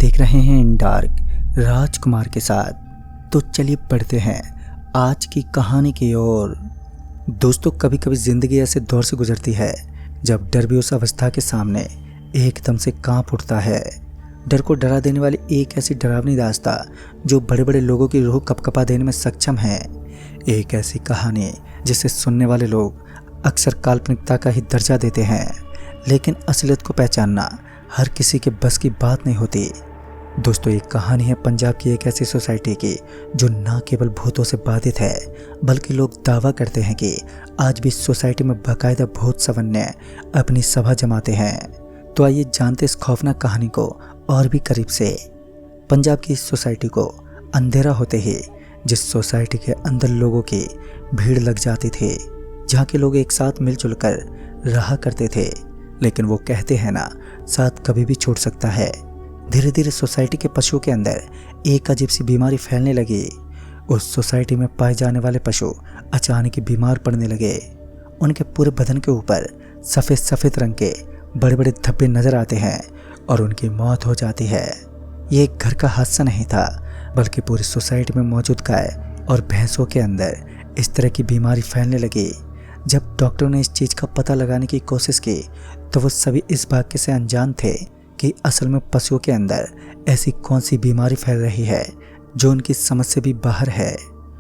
देख रहे हैं इन डार्क राजकुमार के साथ। तो चलिए पढ़ते हैं आज की कहानी की ओर। दोस्तों, कभी कभी जिंदगी ऐसे दौर से गुजरती है जब डर भी उस अवस्था के सामने एकदम से कांप उठता है। डर को डरा देने वाली एक ऐसी डरावनी दास्तां जो बड़े बड़े लोगों की रूह कपकपा देने में सक्षम है। एक ऐसी कहानी जिसे सुनने वाले लोग अक्सर काल्पनिकता का ही दर्जा देते हैं, लेकिन असलियत को पहचानना हर किसी के बस की बात नहीं होती। दोस्तों, एक कहानी है पंजाब की एक ऐसी सोसाइटी की जो न केवल भूतों से बाधित है, बल्कि लोग दावा करते हैं कि आज भी इस सोसाइटी में बाकायदा भूत सवन्य अपनी सभा जमाते हैं। तो आइए जानते इस खौफनाक कहानी को और भी करीब से। पंजाब की इस सोसाइटी को अंधेरा होते ही जिस सोसाइटी के अंदर लोगों की भीड़ लग जाती थी, जहाँ के लोग एक साथ मिलजुल कर रहा करते थे, लेकिन वो कहते हैं ना, साथ कभी भी छूट सकता है। धीरे धीरे सोसाइटी के पशुओं के अंदर एक अजीब सी बीमारी फैलने लगी। उस सोसाइटी में पाए जाने वाले पशु अचानक ही बीमार पड़ने लगे। उनके पूरे बदन के ऊपर सफ़ेद सफ़ेद रंग के बड़े बड़े धब्बे नजर आते हैं और उनकी मौत हो जाती है। ये एक घर का हादसा नहीं था, बल्कि पूरी सोसाइटी में मौजूद गाय और भैंसों के अंदर इस तरह की बीमारी फैलने लगी। जब डॉक्टरों ने इस चीज़ का पता लगाने की कोशिश की तो वो सभी इस बात से अनजान थे कि असल में पशुओं के अंदर ऐसी कौन सी बीमारी फैल रही है जो उनकी समझ से भी बाहर है।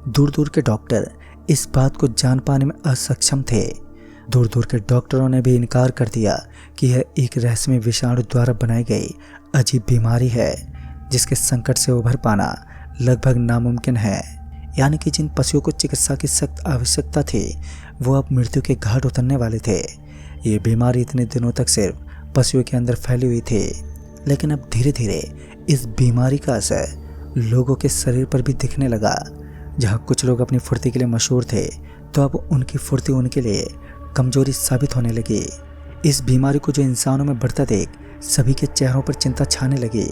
दूर दूर के डॉक्टर इस बात को जान पाने में असक्षम थे। दूर दूर के डॉक्टरों ने भी इनकार कर दिया कि यह एक रहस्यमय विषाणु द्वारा बनाई गई अजीब बीमारी है, जिसके संकट से उभर पाना लगभग नामुमकिन है। यानी कि जिन पशुओं को चिकित्सा की सख्त आवश्यकता थी, वो अब मृत्यु के घाट उतरने वाले थे। ये बीमारी इतने दिनों तक सिर्फ पशुओं के अंदर फैली हुई थी, लेकिन अब धीरे धीरे इस बीमारी का असर लोगों के शरीर पर भी दिखने लगा। जहाँ कुछ लोग अपनी फुर्ती के लिए मशहूर थे, तो अब उनकी फुर्ती उनके लिए कमजोरी साबित होने लगी। इस बीमारी को जो इंसानों में बढ़ता देख सभी के चेहरों पर चिंता छाने लगी।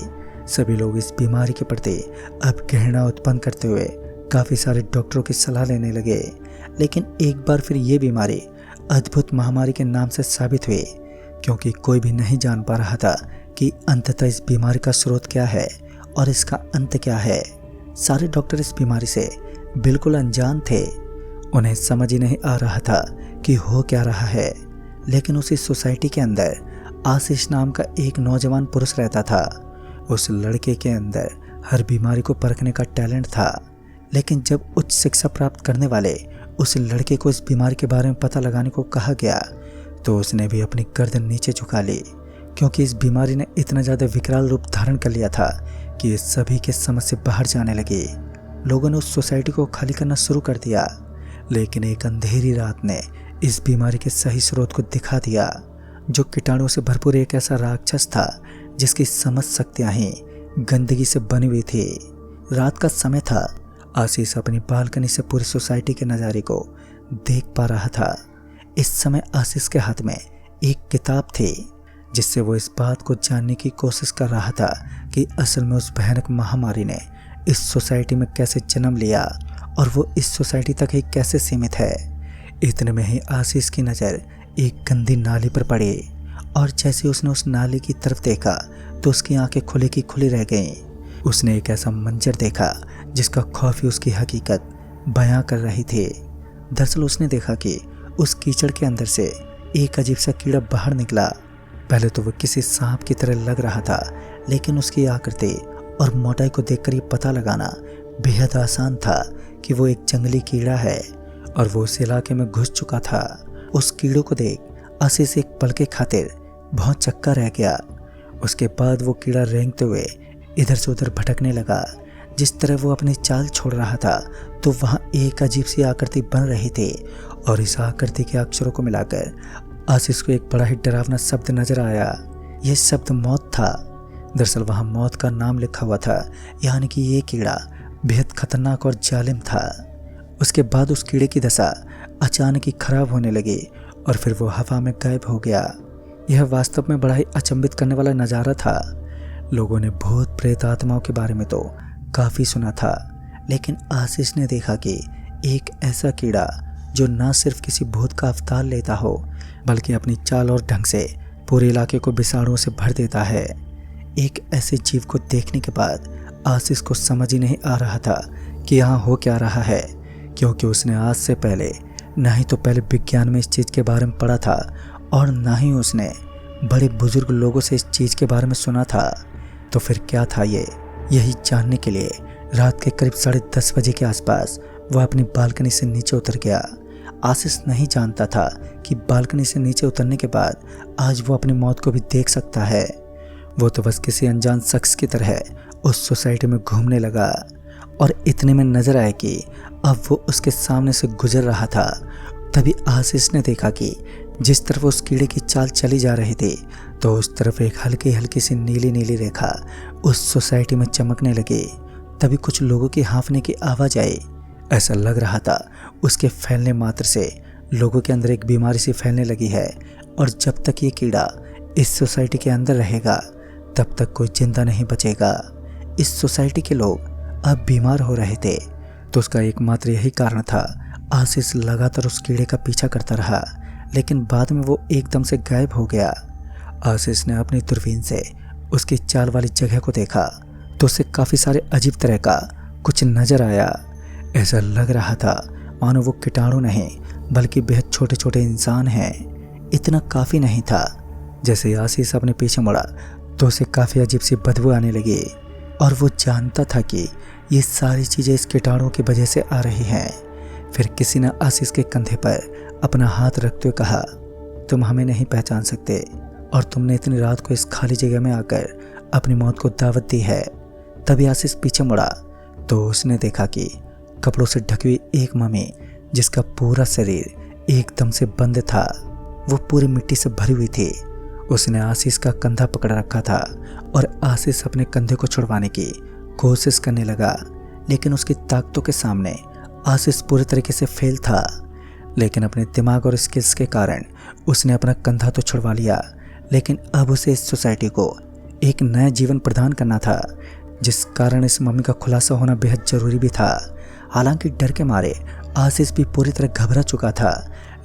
सभी लोग इस बीमारी के प्रति अब घृणा उत्पन्न करते हुए काफ़ी सारे डॉक्टरों की सलाह लेने लगे। लेकिन एक बार फिर ये बीमारी अद्भुत महामारी के नाम से साबित हुई, क्योंकि कोई भी नहीं जान पा रहा था कि अंततः इस बीमारी का स्रोत क्या है और इसका अंत क्या है। सारे डॉक्टर इस बीमारी से बिल्कुल अनजान थे। उन्हें समझ ही नहीं आ रहा था कि हो क्या रहा है। लेकिन उसी सोसाइटी के अंदर आशीष नाम का एक नौजवान पुरुष रहता था। उस लड़के के अंदर हर बीमारी को परखने का टैलेंट था। लेकिन जब उच्च शिक्षा प्राप्त करने वाले उस लड़के को इस बीमारी के बारे में पता लगाने को कहा गया, तो उसने भी अपनी गर्दन नीचे झुका ली, क्योंकि इस बीमारी ने इतना ज़्यादा विकराल रूप धारण कर लिया था कि इस सभी के समझ से बाहर जाने लगी। लोगों ने उस सोसाइटी को खाली करना शुरू कर दिया। लेकिन एक अंधेरी रात ने इस बीमारी के सही स्रोत को दिखा दिया, जो कीटाणुओं से भरपूर एक ऐसा राक्षस था जिसकी समझ शक्तियाँ ही गंदगी से बनी हुई थी। रात का समय था। आशीष अपनी बालकनी से पूरी सोसाइटी के नज़ारे को देख पा रहा था। इस समय आशीष के हाथ में एक किताब थी, जिससे वो इस बात को जानने की कोशिश कर रहा था कि असल में उस भयानक महामारी ने इस सोसाइटी में कैसे जन्म लिया और वो इस सोसाइटी तक ही कैसे सीमित है। इतने में ही आशीष की नज़र एक गंदी नाली पर पड़ी, और जैसे उसने उस नाली की तरफ देखा तो उसकी आंखें खुली की खुली रह गईं। उसने एक ऐसा मंजर देखा जिसका खौफ ही उसकी हकीकत बयां कर रही थी। दरअसल उसने देखा कि उस कीचड़ के अंदर से एक अजीब सा कीड़ा बाहर निकला। पहले तो वो किसी सांप की तरह लग रहा था, लेकिन उसकी आकृति और मोटाई को देखकर ये पता लगाना बेहद आसान था कि वो एक जंगली कीड़ा है और वो उस इलाके में घुस चुका था। उस कीड़े को देख आशीष एक पल के खातिर बहुत चक्का रह गया। उसके बाद वो कीड़ा रेंगते हुए इधर से उधर भटकने लगा। जिस तरह वो अपनी चाल छोड़ रहा था, तो वहाँ एक अजीब सी आकृति बन रही थी, और इस आकृति के अक्षरों को मिलाकर आशीष को एक बड़ा ही डरावना शब्द नजर आया। यह शब्द मौत था। दरअसल वहाँ मौत का नाम लिखा हुआ था, यानी कि ये कीड़ा बेहद खतरनाक और जालिम था। उसके बाद उस कीड़े की दशा अचानक ही खराब होने लगी और फिर वो हवा में गायब हो गया। यह वास्तव में बड़ा ही अचंभित करने वाला नज़ारा था। लोगों ने भूत प्रेत आत्माओं के बारे में तो काफ़ी सुना था, लेकिन आशीष ने देखा कि एक ऐसा कीड़ा जो न सिर्फ किसी भूत का अवतार लेता हो, बल्कि अपनी चाल और ढंग से पूरे इलाके को विषाणुओं से भर देता है। एक ऐसे जीव को देखने के बाद आशीष को समझ ही नहीं आ रहा था कि यहाँ हो क्या रहा है, क्योंकि उसने आज से पहले ना ही तो पहले विज्ञान में इस चीज़ के बारे में पढ़ा था और ना ही उसने बड़े बुजुर्ग लोगों से इस चीज़ के बारे में सुना था। तो फिर क्या था ये? यही जानने के लिए रात के करीब 10:30 बजे के आसपास वह अपनी बालकनी से नीचे उतर गया। आशीष नहीं जानता था कि बालकनी से नीचे उतरने के बाद आज वो अपनी मौत को भी देख सकता है। वो तो बस किसी अनजान शख्स की तरह उस सोसाइटी में घूमने लगा और इतने में नजर आया कि अब वो उसके सामने से गुजर रहा था। तभी आशीष ने देखा कि जिस तरफ उस कीड़े की चाल चली जा रही थी तो उस तरफ एक हल्की हल्की सी नीली नीली रेखा उस सोसाइटी में चमकने लगी। तभी कुछ लोगों की हाँफने की आवाज़ आई। ऐसा लग रहा था उसके फैलने मात्र से लोगों के अंदर एक बीमारी सी फैलने लगी है और जब तक ये कीड़ा इस सोसाइटी के अंदर रहेगा तब तक कोई जिंदा नहीं बचेगा। इस सोसाइटी के लोग अब बीमार हो रहे थे, तो उसका एकमात्र यही कारण था। आशीष लगातार उस कीड़े का पीछा करता रहा, लेकिन बाद में वो एकदम से गायब हो गया। आशीष ने अपनी दूरबीन से उसकी चाल वाली जगह को देखा तो उसे काफ़ी सारे अजीब तरह का कुछ नजर आया। ऐसा लग रहा था मानो वो कीटाणु नहीं बल्कि बेहद छोटे छोटे इंसान हैं। इतना काफ़ी नहीं था। जैसे आशीष अपने पीछे मुड़ा तो उसे काफ़ी अजीब सी बदबू आने लगी और वो जानता था कि ये सारी चीज़ें इस कीटाणु की वजह से आ रही हैं। फिर किसी ने आशीष के कंधे पर अपना हाथ रखते हुए कहा, तुम हमें नहीं पहचान सकते और तुमने इतनी रात को इस खाली जगह में आकर अपनी मौत को दावत दी है। तभी आशीष पीछे मुड़ा तो उसने देखा कि कपड़ों से ढकी हुई एक मम्मी जिसका पूरा शरीर एकदम से बंद था, वो पूरी मिट्टी से भरी हुई थी। उसने आशीष का कंधा पकड़ रखा था और आशीष अपने कंधे को छुड़वाने की कोशिश करने लगा, लेकिन उसकी ताकतों के सामने आशीष पूरी तरीके से फेल था। लेकिन अपने दिमाग और स्किल्स के कारण उसने अपना कंधा तो छुड़वा लिया, लेकिन अब उसे इस सोसाइटी को एक नया जीवन प्रदान करना था, जिस कारण इस मम्मी का खुलासा होना बेहद ज़रूरी भी था। हालांकि डर के मारे आशीष भी पूरी तरह घबरा चुका था,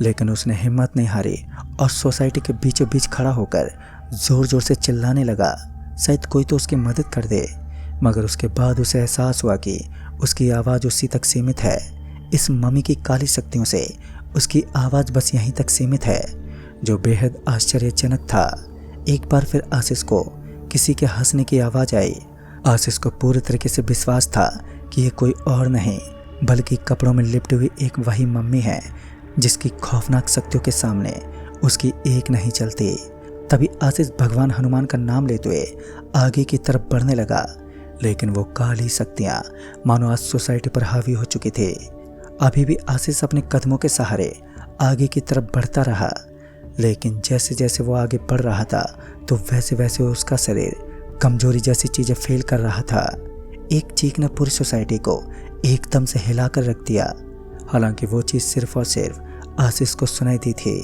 लेकिन उसने हिम्मत नहीं हारी और सोसाइटी के बीचों बीच खड़ा होकर ज़ोर ज़ोर से चिल्लाने लगा, शायद कोई तो उसकी मदद कर दे। मगर उसके बाद उसे एहसास हुआ कि उसकी आवाज़ उसी तक सीमित है। इस मम्मी की काली शक्तियों से उसकी आवाज़ बस यहीं तक सीमित है, जो बेहद आश्चर्यजनक था। एक बार फिर आशीष को किसी के हंसने की आवाज़ आई। आशीष को पूरी तरीके से विश्वास था कि ये कोई और नहीं बल्कि कपड़ों में लिपटी हुई एक वही मम्मी है जिसकी खौफनाक शक्तियों के सामने उसकी एक नहीं चलती। तभी आशीष भगवान हनुमान का नाम लेते हुए आगे की तरफ बढ़ने लगा, लेकिन वो काली शक्तियाँ मानो आज सोसाइटी पर हावी हो चुकी थी। अभी भी आशीष अपने कदमों के सहारे आगे की तरफ बढ़ता रहा, लेकिन जैसे जैसे वो आगे बढ़ रहा था तो वैसे वैसे उसका शरीर कमजोरी जैसी चीज़ें फील कर रहा था। एक चीख ने पूरी सोसाइटी को एकदम से हिलाकर रख दिया। हालांकि वो चीज़ सिर्फ और सिर्फ आशीष को सुनाई दी थी।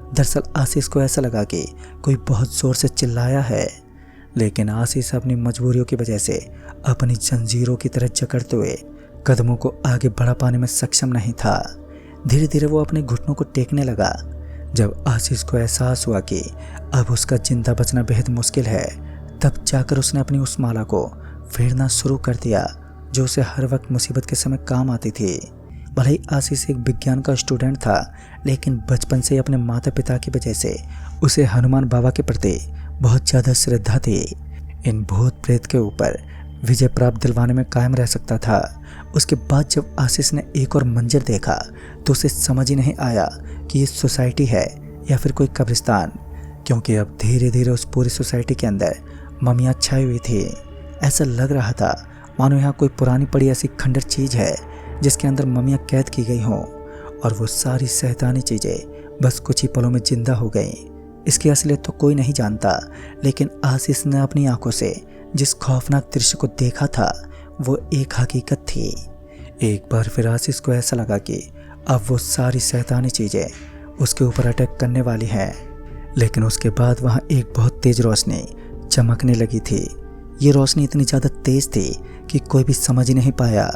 दरअसल आशीष को ऐसा लगा कि कोई बहुत ज़ोर से चिल्लाया है, लेकिन आशीष अपनी मजबूरियों की वजह से अपनी जंजीरों की तरह जकड़ते हुए कदमों को आगे बढ़ा पाने में सक्षम नहीं था। धीरे धीरे वो अपने घुटनों को टेकने लगा। जब आशीष को एहसास हुआ कि अब उसका जिंदा बचना बेहद मुश्किल है, तब जाकर उसने अपनी उस माला को फेरना शुरू कर दिया जो उसे हर वक्त मुसीबत के समय काम आती थी। भले ही आशीष एक विज्ञान का स्टूडेंट था, लेकिन बचपन से ही अपने माता पिता की वजह से उसे हनुमान बाबा के प्रति बहुत ज़्यादा श्रद्धा थी। इन भूत प्रेत के ऊपर विजय प्राप्त दिलवाने में कायम रह सकता था। उसके बाद जब आशीष ने एक और मंजर देखा तो उसे समझ ही नहीं आया कि ये सोसाइटी है या फिर कोई कब्रिस्तान, क्योंकि अब धीरे धीरे उस पूरी सोसाइटी के अंदर ममियाँ छाई हुई थी। ऐसा लग रहा था मानो यहाँ कोई पुरानी पड़ी ऐसी खंडर चीज़ है जिसके अंदर ममियाँ कैद की गई हों, और वो सारी शैतानी चीज़ें बस कुछ ही पलों में जिंदा हो गई। इसकी असलियत तो कोई नहीं जानता, लेकिन आशीष ने अपनी आंखों से जिस खौफनाक दृश्य को देखा था वो एक हकीकत थी। एक बार फिर आशीष को ऐसा लगा कि अब वो सारी शैतानी चीज़ें उसके ऊपर अटैक करने वाली हैं, लेकिन उसके बाद वहाँ एक बहुत तेज़ रोशनी चमकने लगी थी। ये रोशनी इतनी ज़्यादा तेज़ थी कि कोई भी समझ ही नहीं पाया।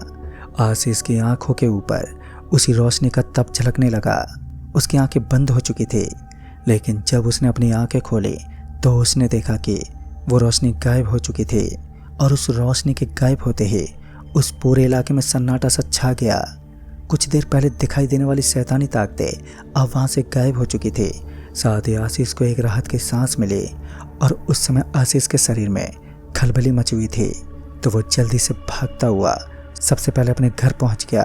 आशीष की आंखों के ऊपर उसी रोशनी का तप झलकने लगा। उसकी आंखें बंद हो चुकी थी, लेकिन जब उसने अपनी आंखें खोली तो उसने देखा कि वो रोशनी गायब हो चुकी थी और उस रोशनी के गायब होते ही उस पूरे इलाके में सन्नाटा सा छा गया। कुछ देर पहले दिखाई देने वाली शैतानी ताकतें अब वहाँ से गायब हो चुकी थी। साथ ही आशीष को एक राहत की सांस मिली और उस समय आशीष के शरीर में खलबली मची हुई थी। तो वो जल्दी से भागता हुआ सबसे पहले अपने घर पहुंच गया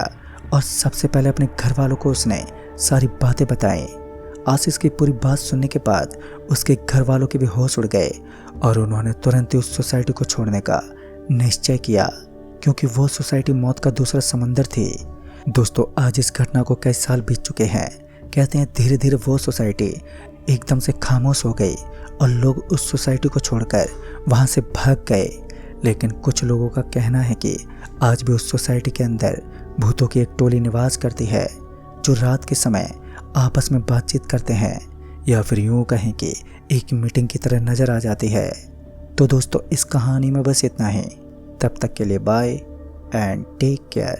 और सबसे पहले अपने घर वालों को उसने सारी बातें बताई। आशीष की पूरी बात सुनने के बाद उसके घर वालों के भी होश उड़ गए और उन्होंने तुरंत ही उस सोसाइटी को छोड़ने का निश्चय किया, क्योंकि वो सोसाइटी मौत का दूसरा समंदर थी। दोस्तों, आज इस घटना को कई साल बीत चुके हैं। कहते हैं धीरे धीरे वो सोसाइटी एकदम से खामोश हो गई और लोग उस सोसाइटी को छोड़कर वहाँ से भाग गए। लेकिन कुछ लोगों का कहना है कि आज भी उस सोसाइटी के अंदर भूतों की एक टोली निवास करती है, जो रात के समय आपस में बातचीत करते हैं, या फिर यूँ कहें कि एक मीटिंग की तरह नज़र आ जाती है। तो दोस्तों, इस कहानी में बस इतना ही। तब तक के लिए बाय एंड टेक केयर।